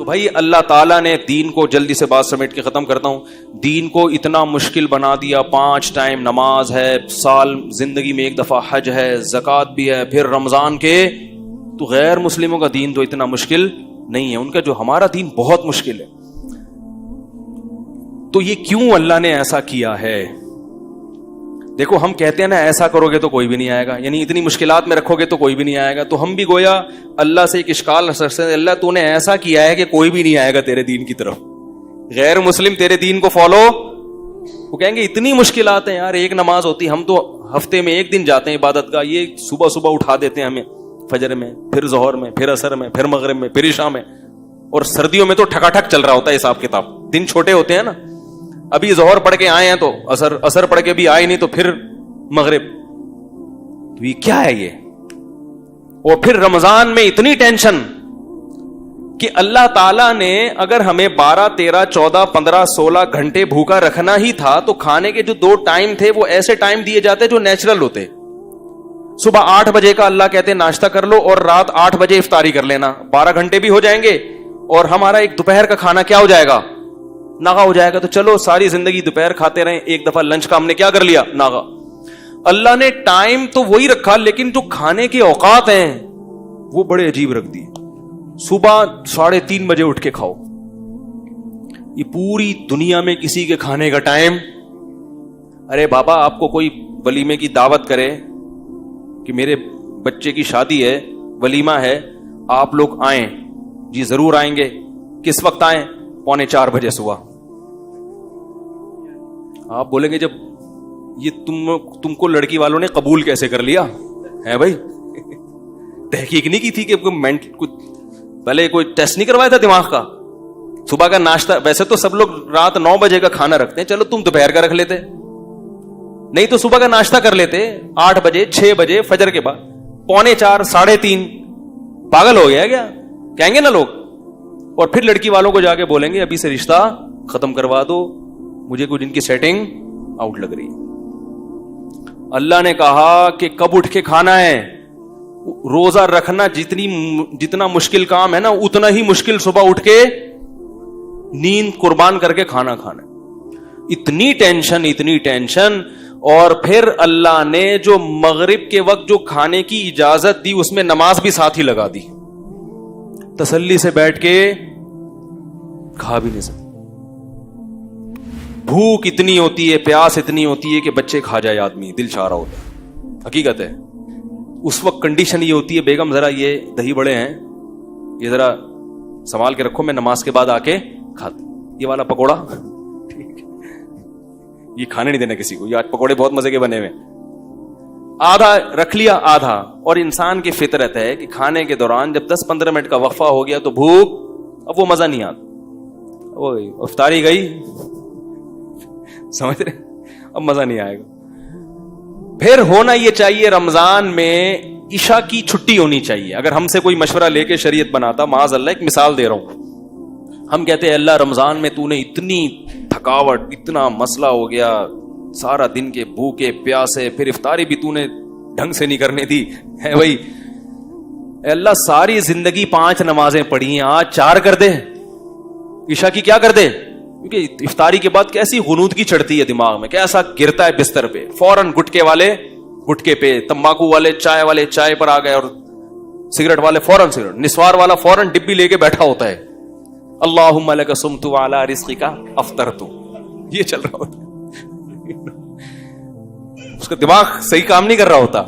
بھائی اللہ تعالیٰ نے دین کو, جلدی سے بات سمیٹ کے ختم کرتا ہوں, دین کو اتنا مشکل بنا دیا. 5 ٹائم نماز ہے, سال زندگی میں 1 دفعہ حج ہے, زکوٰۃ بھی ہے, پھر رمضان کے. تو غیر مسلموں کا دین تو اتنا مشکل نہیں ہے, ان کا جو ہمارا دین بہت مشکل ہے. تو یہ کیوں اللہ نے ایسا کیا ہے؟ دیکھو ہم کہتے ہیں نا ایسا کرو گے تو کوئی بھی نہیں آئے گا, یعنی اتنی مشکلات میں رکھو گے تو کوئی بھی نہیں آئے گا. تو ہم بھی گویا اللہ سے ایک اشکال رکھ سکتے ہیں, اللہ تو نے ایسا کیا ہے کہ کوئی بھی نہیں آئے گا تیرے دین کی طرف. غیر مسلم تیرے دین کو فالو, وہ کہیں گے اتنی مشکلات ہیں یار, ایک نماز ہوتی, ہم تو ہفتے میں 1 دن جاتے ہیں عبادت کا, یہ صبح صبح اٹھا دیتے ہیں ہمیں, فجر میں, پھر ظہر میں, پھر عصر میں, پھر مغرب میں, پھر عشاء میں. اور سردیوں میں تو ٹھکا ٹھک چل رہا ہوتا ہے حساب کتاب, دن چھوٹے ہوتے ہیں نا. ابھی ظہر پڑھ کے آئے ہیں تو عصر پڑھ کے بھی آئے نہیں تو پھر مغرب. تو یہ کیا ہے یہ؟ اور پھر رمضان میں اتنی ٹینشن کہ اللہ تعالیٰ نے اگر ہمیں 12, 13, 14, 15, 16 گھنٹے بھوکا رکھنا ہی تھا تو کھانے کے جو 2 ٹائم تھے وہ ایسے ٹائم دیے جاتے جو نیچرل ہوتے. صبح 8 بجے کا اللہ کہتے ناشتہ کر لو اور رات 8 بجے افطاری کر لینا, 12 گھنٹے بھی ہو جائیں گے اور ہمارا ایک دوپہر کا کھانا کیا ہو جائے گا, ناغا ہو جائے گا. تو چلو ساری زندگی دوپہر کھاتے رہیں, ایک دفعہ لنچ کا ہم نے کیا کر لیا, ناغا. اللہ نے ٹائم تو وہی رکھا لیکن جو کھانے کے اوقات ہیں وہ بڑے عجیب رکھ دیے. صبح 3:30 بجے اٹھ کے کھاؤ. یہ پوری دنیا میں کسی کے کھانے کا ٹائم. ارے بابا آپ کو کوئی ولیمے کی دعوت کرے کہ میرے بچے کی شادی ہے, ولیمہ ہے, آپ لوگ آئیں, جی ضرور آئیں گے. کس وقت آئیں؟ 3:45 بجے صبح. آپ بولیں گے جب یہ تم کو لڑکی والوں نے قبول کیسے کر لیا ہے بھائی؟ تحقیق نہیں کی تھی کہ پہلے کوئی ٹیسٹ نہیں کروایا تھا دماغ کا؟ صبح کا ناشتہ ویسے تو سب لوگ رات 9 بجے کا کھانا رکھتے ہیں, چلو تم دوپہر کا رکھ لیتے, نہیں تو صبح کا ناشتہ کر لیتے 8 بجے 6 بجے فجر کے بعد, 3:45 3:30. پاگل ہو گیا کیا کہیں گے نا لوگ. اور پھر لڑکی والوں کو جا کے بولیں گے ابھی سے رشتہ ختم کروا دو, مجھے کچھ ان کی سیٹنگ آؤٹ لگ رہی ہے. اللہ نے کہا کہ کب اٹھ کے کھانا ہے. روزہ رکھنا جتنا مشکل کام ہے نا, اتنا ہی مشکل صبح اٹھ کے نیند قربان کر کے کھانا کھانا. اتنی ٹینشن. اور پھر اللہ نے جو مغرب کے وقت جو کھانے کی اجازت دی اس میں نماز بھی ساتھ ہی لگا دی. تسلی سے بیٹھ کے کھا بھی نہیں سکتے. بھوک اتنی ہوتی ہے, پیاس اتنی ہوتی ہے کہ بچے کھا جائے آدمی, دل چاہ رہا ہوتا ہے. حقیقت ہے اس وقت کنڈیشن یہ ہوتی ہے, بیگم ذرا یہ دہی بڑے ہیں یہ ذرا سنبھال کے رکھو, میں نماز کے بعد آ کے کھاتا. یہ والا پکوڑا یہ کھانے نہیں دینا کسی کو, یہ آج پکوڑے بہت مزے کے بنے ہوئے, آدھا رکھ لیا آدھا. اور انسان کی فطرت ہے کہ کھانے کے دوران جب 10-15 منٹ کا وقفہ ہو گیا تو بھوک, اب وہ مزہ نہیں آتا, وہ افطاری گئی, سمجھ رہے, اب مزہ نہیں آئے گا. پھر ہونا یہ چاہیے رمضان میں عشاء کی چھٹی ہونی چاہیے. اگر ہم سے کوئی مشورہ لے کے شریعت بناتا, معاذ اللہ ایک مثال دے رہا ہوں, ہم کہتے ہیں اللہ رمضان میں تو نے اتنی تھکاوٹ, اتنا مسئلہ ہو گیا, سارا دن کے بھوکے پیاسے, پھر افطاری بھی تو نے ڈھنگ سے نہیں کرنے دی ہے بھائی. اللہ ساری زندگی 5 نمازیں پڑھی ہیں, آج 4 کر دے, عشاء کی کیا کر دے. کیونکہ افطاری کے بعد کیسی غنودگی چڑھتی ہے دماغ میں, کیسا گرتا ہے بستر پہ, فوراً گٹکے والے گٹکے پہ, تمباکو والے چائے پر آ گئے, اور سگریٹ والے فوراً سگریٹ, نسوار والا فوراً ڈبی لے کے بیٹھا ہوتا ہے, اللہم لک صمت وعلی رزقک افطرت, یہ چل رہا ہوتا ہے. اس کا دماغ صحیح کام نہیں کر رہا ہوتا.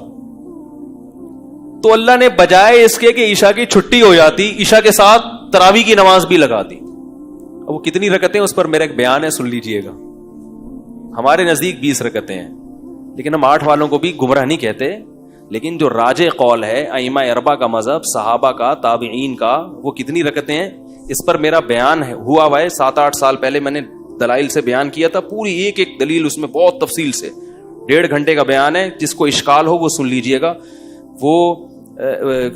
تو اللہ نے بجائے اس کے کہ عشاء کی چھٹی ہو جاتی, عشاء کے ساتھ تراویح کی نماز بھی لگا دی. اب وہ کتنی رکعتیں, اس پر میرا ایک بیان ہے, سن لیجئے گا. ہمارے نزدیک 20 رکعتیں ہیں, لیکن ہم 8 والوں کو بھی گمراہ نہیں کہتے. لیکن جو راجح قول ہے ائمہ اربعہ کا مذہب, صحابہ کا, تابعین کا, وہ کتنی رکعتیں ہیں, اس پر میرا بیان ہوا ہوا ہے. 7-8 سال پہلے میں نے دلائل سے بیان کیا تھا, پوری ایک ایک دلیل اس میں بہت تفصیل سے, 1.5 گھنٹے کا بیان ہے. جس کو اشکال ہو وہ سن لیجئے گا. وہ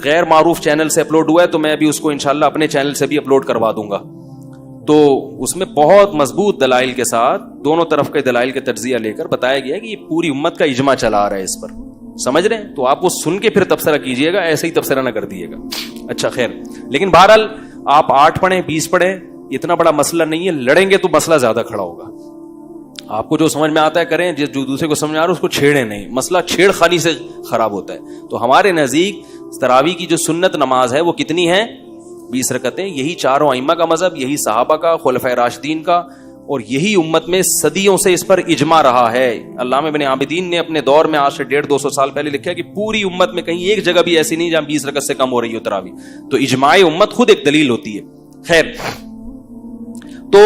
غیر معروف چینل سے اپلوڈ ہوا ہے, تو میں ابھی اس کو انشاءاللہ اپنے چینل سے بھی اپلوڈ کروا دوں گا. تو اس میں بہت مضبوط دلائل کے ساتھ, دونوں طرف کے دلائل کے تجزیہ لے کر بتایا گیا ہے کہ یہ پوری امت کا اجماع چلا آ رہا ہے اس پر, سمجھ رہے ہیں. تو آپ وہ سن کے پھر تبصرہ کیجئے گا, ایسے ہی تبصرہ نہ کر دیجیے گا. اچھا خیر, لیکن بہرحال آپ 8 پڑھیں 20 پڑھیں اتنا بڑا مسئلہ نہیں ہے, لڑیں گے تو مسئلہ زیادہ کھڑا ہوگا. آپ کو جو سمجھ میں آتا ہے کریں, جو دوسرے کو سمجھ میں آ رہا ہے اس کو چھیڑیں نہیں, مسئلہ چھیڑ خانی سے خراب ہوتا ہے. تو ہمارے نزدیک تراویح کی جو سنت نماز ہے وہ کتنی ہے؟ 20 رکعتیں. یہی چاروں ائمہ کا مذہب, یہی صحابہ کا, خلفائے راشدین کا, اور یہی امت میں صدیوں سے اس پر اجماع رہا ہے. علامہ ابن عابدین نے اپنے دور میں آج سے 150-200 سال پہلے لکھا ہے کہ پوری امت میں کہیں ایک جگہ بھی ایسی نہیں جہاں 20 رکعت سے کم ہو رہی ہو تراویح. تو اجماع امت خود ایک دلیل ہوتی ہے. خیر, تو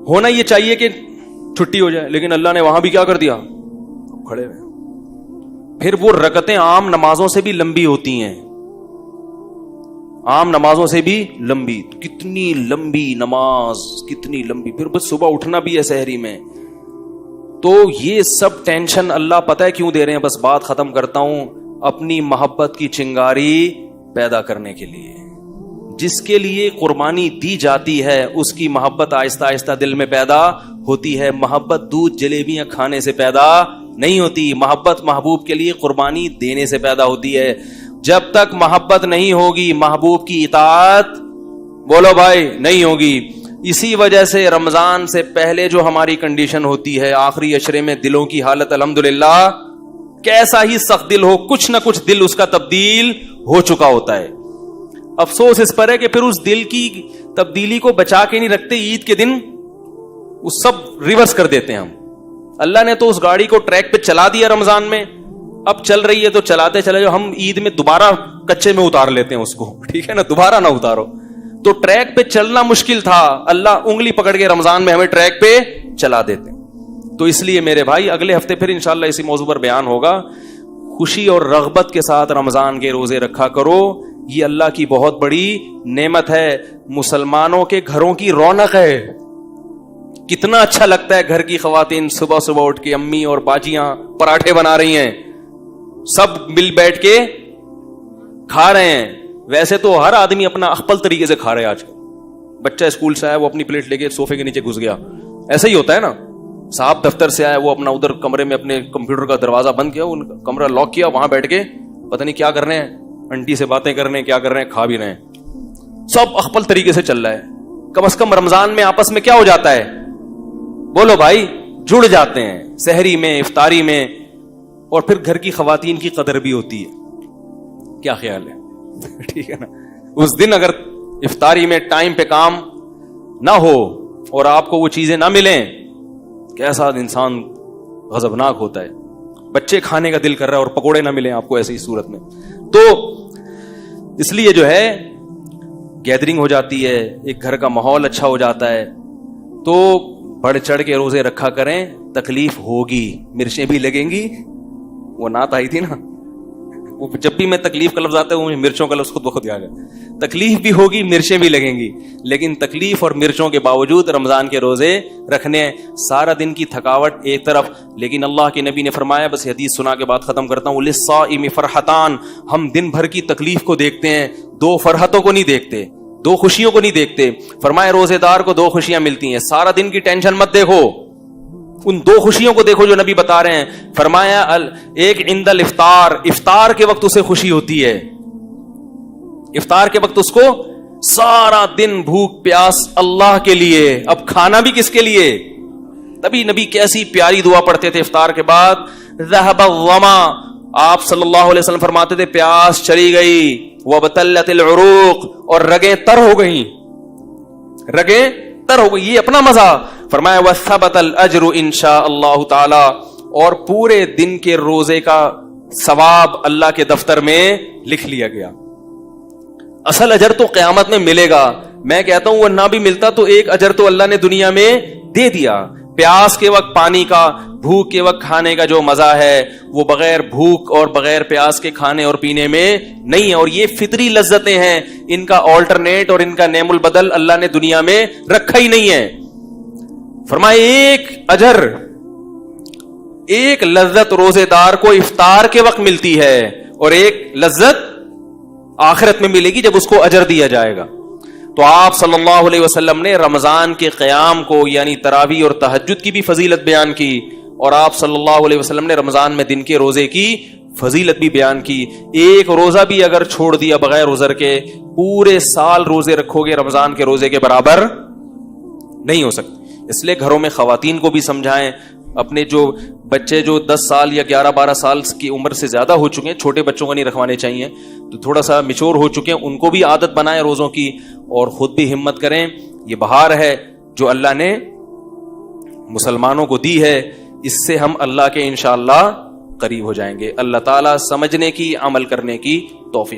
ہونا یہ چاہیے کہ چھٹی ہو جائے, لیکن اللہ نے وہاں بھی کیا کر دیا, کھڑے ہوئے. پھر وہ رکعتیں عام نمازوں سے بھی لمبی ہوتی ہیں, عام نمازوں سے بھی لمبی. کتنی لمبی نماز, کتنی لمبی. پھر بس صبح اٹھنا بھی ہے سحری میں. تو یہ سب ٹینشن اللہ پتہ ہے کیوں دے رہے ہیں, بس بات ختم کرتا ہوں, اپنی محبت کی چنگاری پیدا کرنے کے لیے. جس کے لیے قربانی دی جاتی ہے اس کی محبت آہستہ آہستہ دل میں پیدا ہوتی ہے. محبت دودھ جلیبیاں کھانے سے پیدا نہیں ہوتی, محبت محبوب کے لیے قربانی دینے سے پیدا ہوتی ہے. جب تک محبت نہیں ہوگی محبوب کی اطاعت, بولو بھائی, نہیں ہوگی. اسی وجہ سے رمضان سے پہلے جو ہماری کنڈیشن ہوتی ہے, آخری عشرے میں دلوں کی حالت الحمدللہ کیسا ہی سخت دل ہو, کچھ نہ کچھ دل اس کا تبدیل ہو چکا ہوتا ہے. افسوس اس پر ہے کہ پھر اس دل کی تبدیلی کو بچا کے نہیں رکھتے, عید کے دن وہ سب ریورس کر دیتے ہیں ہم. اللہ نے تو اس گاڑی کو ٹریک پہ چلا دیا رمضان میں, اب چل رہی ہے تو چلاتے چلے جاؤ. ہم عید میں دوبارہ کچے میں اتار لیتے ہیں اس کو, ٹھیک ہے نا, دوبارہ نہ اتارو. تو ٹریک پہ چلنا مشکل تھا, اللہ انگلی پکڑ کے رمضان میں ہمیں ٹریک پہ چلا دیتے. تو اس لیے میرے بھائی اگلے ہفتے پھر انشاءاللہ اسی موضوع پر بیان ہوگا. خوشی اور رغبت کے ساتھ رمضان کے روزے رکھا کرو, یہ اللہ کی بہت بڑی نعمت ہے. مسلمانوں کے گھروں کی رونق ہے. کتنا اچھا لگتا ہے گھر کی خواتین صبح صبح اٹھ کے, امی اور باجیاں پراٹھے بنا رہی ہیں, سب مل بیٹھ کے کھا رہے ہیں. ویسے تو ہر آدمی اپنا اخپل طریقے سے کھا رہے ہیں آج کل. بچہ اسکول سے آیا وہ اپنی پلیٹ لے کے صوفے کے نیچے گھس گیا, ایسا ہی ہوتا ہے نا. صاحب دفتر سے آیا وہ اپنا ادھر کمرے میں اپنے کمپیوٹر کا دروازہ بند کیا, ان کا کمرہ لاک کیا, وہاں بیٹھ کے پتہ نہیں کیا کر رہے ہیں, انٹی سے باتیں کر رہے ہیں, کیا کر رہے ہیں, کھا بھی رہے ہیں. سب اخپل طریقے سے چل رہا ہے. کم از کم رمضان میں آپس میں کیا ہو جاتا ہے, بولو بھائی, جڑ جاتے ہیں سحری میں, افطاری میں, اور پھر گھر کی خواتین کی قدر بھی ہوتی ہے. کیا خیال ہے؟ ٹھیک ہے نا. اس دن اگر افطاری میں ٹائم پہ کام نہ ہو اور آپ کو وہ چیزیں نہ ملیں, کیسا انسان غضبناک ہوتا ہے. بچے کھانے کا دل کر رہا ہے اور پکوڑے نہ ملیں آپ کو ایسی صورت میں. تو اس لیے جو ہے گیدرنگ ہو جاتی ہے, ایک گھر کا ماحول اچھا ہو جاتا ہے. تو بڑھ چڑھ کے روزے رکھا کریں. تکلیف ہوگی, مرچیں بھی لگیں گی. وہ نعت آئی تھی نا, وہ جب بھی میں تکلیف کا لفظ آتا ہے وہ مرچوں کا لفظ خود بخود یاد ہے. تکلیف بھی ہوگی, مرچیں بھی لگیں گی, لیکن تکلیف اور مرچوں کے باوجود رمضان کے روزے رکھنے. سارا دن کی تھکاوٹ ایک طرف, لیکن اللہ کے نبی نے فرمایا, بس حدیث سنا کے بعد ختم کرتا ہوں, للصائم فرحتان, ہم دن بھر کی تکلیف کو دیکھتے ہیں, 2 فرحتوں کو نہیں دیکھتے, 2 خوشیوں کو نہیں دیکھتے. فرمایا روزے دار کو 2 خوشیاں ملتی ہیں. سارا دن کی ٹینشن مت دیکھو, ان 2 خوشیوں کو دیکھو جو نبی بتا رہے ہیں. فرمایا ایک عند الافطار, افطار کے وقت اسے خوشی ہوتی ہے. افطار کے وقت اس کو سارا دن بھوک پیاس اللہ کے لیے, اب کھانا بھی کس کے لیے. تبھی نبی کیسی پیاری دعا پڑھتے تھے افطار کے بعد, ذهب الظما, آپ صلی اللہ علیہ وسلم فرماتے تھے پیاس چلی گئی, وابتلت العروق, اور رگیں تر ہو گئیں, رگیں تر ہو گئی. یہ اپنا مزہ. فرمایا وثبت الاجر انشاء اللہ تعالی, اور پورے دن کے روزے کا ثواب اللہ کے دفتر میں لکھ لیا گیا. اصل اجر تو قیامت میں ملے گا. میں کہتا ہوں وہ نہ بھی ملتا تو ایک اجر تو اللہ نے دنیا میں دے دیا. پیاس کے وقت پانی کا, بھوک کے وقت کھانے کا جو مزہ ہے وہ بغیر بھوک اور بغیر پیاس کے کھانے اور پینے میں نہیں ہے. اور یہ فطری لذتیں ہیں, ان کا آلٹرنیٹ اور ان کا نعم البدل اللہ نے دنیا میں رکھا ہی نہیں ہے. فرمائے ایک اجر, ایک لذت روزے دار کو افطار کے وقت ملتی ہے, اور ایک لذت آخرت میں ملے گی جب اس کو اجر دیا جائے گا. تو آپ صلی اللہ علیہ وسلم نے رمضان کے قیام کو یعنی تراویح اور تہجد کی بھی فضیلت بیان کی, اور آپ صلی اللہ علیہ وسلم نے رمضان میں دن کے روزے کی فضیلت بھی بیان کی. ایک روزہ بھی اگر چھوڑ دیا بغیر عذر کے, پورے سال روزے رکھو گے رمضان کے روزے کے برابر نہیں ہو سکتے. اس لیے گھروں میں خواتین کو بھی سمجھائیں, اپنے جو بچے جو 10 سال یا 11-12 سال کی عمر سے زیادہ ہو چکے ہیں, چھوٹے بچوں کو نہیں رکھوانے چاہیے, تو تھوڑا سا میچور ہو چکے ہیں, ان کو بھی عادت بنائیں روزوں کی, اور خود بھی ہمت کریں. یہ بہار ہے جو اللہ نے مسلمانوں کو دی ہے, اس سے ہم اللہ کے انشاءاللہ قریب ہو جائیں گے. اللہ تعالیٰ سمجھنے کی, عمل کرنے کی توفیق